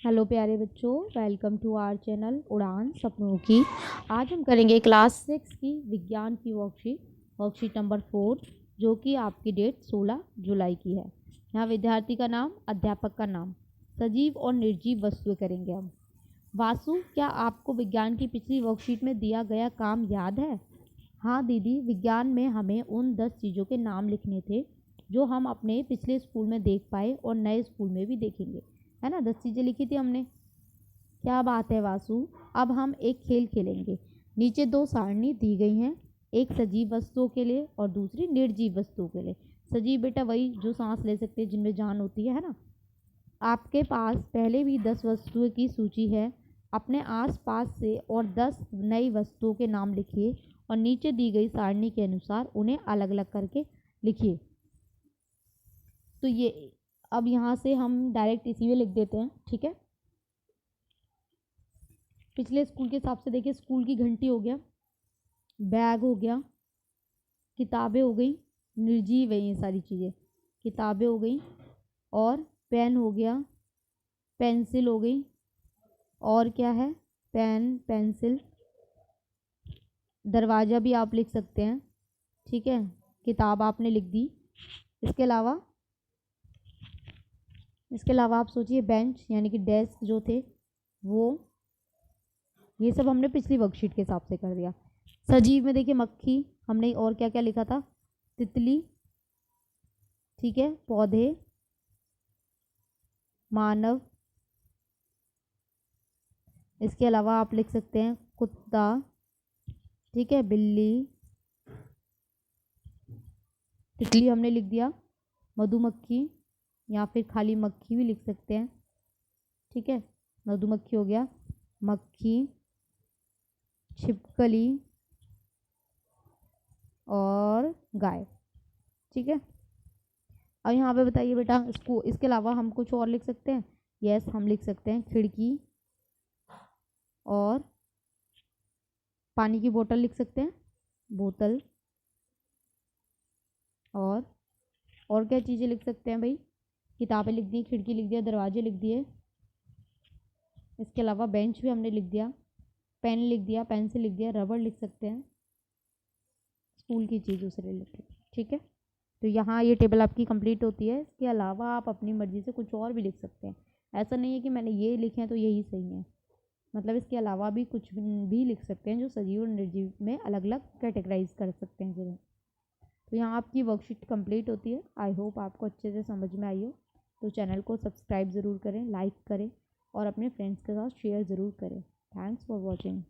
Hello प्यारे बच्चों, welcome to our channel उड़ान सपनों की। आज हम करेंगे क्लास 6 की विज्ञान की वर्कशीट नंबर 4, जो कि आपकी डेट 16 जुलाई की है। यहाँ विद्यार्थी का नाम, अध्यापक का नाम, सजीव और निर्जीव वस्तुएं करेंगे हम। वासु, क्या आपको विज्ञान की पिछली वर्कशीट में दिया गया काम याद है? हाँ दीदी, विज्ञान में हमें उन 10 चीज़ों के नाम लिखने थे जो हम अपने पिछले स्कूल में देख पाए और नए स्कूल में भी देखेंगे, है ना। 10 चीज़ें लिखी थी हमने। क्या बात है वासु। अब हम एक खेल खेलेंगे। नीचे 2 सारणी दी गई हैं, एक सजीव वस्तुओं के लिए और दूसरी निर्जीव वस्तुओं के लिए। सजीव बेटा वही जो सांस ले सकते हैं, जिनमें जान होती है ना। आपके पास पहले भी 10 वस्तुओं की सूची है। अपने आसपास से और 10 नई वस्तुओं के नाम लिखिए और नीचे दी गई सारणी के अनुसार उन्हें अलग अलग करके लिखिए। तो ये अब यहाँ से हम डायरेक्ट इसी में लिख देते हैं, ठीक है। पिछले स्कूल के हिसाब से देखिए, स्कूल की घंटी हो गया, बैग हो गया, किताबें हो गई, निर्जीव है ये सारी चीज़ें। किताबें हो गई और पेन हो गया, पेंसिल हो गई, और क्या है, पेन पेंसिल। दरवाज़ा भी आप लिख सकते हैं, ठीक है। किताब आपने लिख दी। इसके अलावा आप सोचिए, बेंच यानी कि डेस्क जो थे वो, ये सब हमने पिछली वर्कशीट के हिसाब से कर दिया। सजीव में देखिए मक्खी हमने, और क्या क्या लिखा था, तितली, ठीक है, पौधे, मानव। इसके अलावा आप लिख सकते हैं कुत्ता, ठीक है, बिल्ली, तितली हमने लिख दिया, मधुमक्खी या फिर खाली मक्खी भी लिख सकते हैं, ठीक है। मधुमक्खी हो गया, मक्खी, छिपकली और गाय, ठीक है। अब यहाँ पे बताइए बेटा, इसके अलावा हम कुछ और लिख सकते हैं? यस, हम लिख सकते हैं खिड़की और पानी की बोतल लिख सकते हैं, बोतल। और क्या चीज़ें लिख सकते हैं भाई? किताबें लिख दी, खिड़की लिख दिया, दरवाजे लिख दिए। इसके अलावा बेंच भी हमने लिख दिया, पेन लिख दिया, पेंसिल लिख दिया, रबड़ लिख सकते हैं, स्कूल की चीज़ों से रिलेटेड, ठीक है। तो यहाँ ये टेबल आपकी कंप्लीट होती है। इसके अलावा आप अपनी मर्ज़ी से कुछ और भी लिख सकते हैं। ऐसा नहीं है कि मैंने ये लिखे हैं तो यही सही है, मतलब इसके अलावा भी कुछ भी लिख सकते हैं जो सजीव और निर्जीव में अलग अलग कैटेगराइज कर सकते हैं जिन्हें। तो यहाँ आपकी वर्कशीट कंप्लीट होती है। आई होप आपको अच्छे से समझ में आई हो। तो चैनल को सब्सक्राइब ज़रूर करें, लाइक करें और अपने फ्रेंड्स के साथ शेयर ज़रूर करें। Thanks for watching.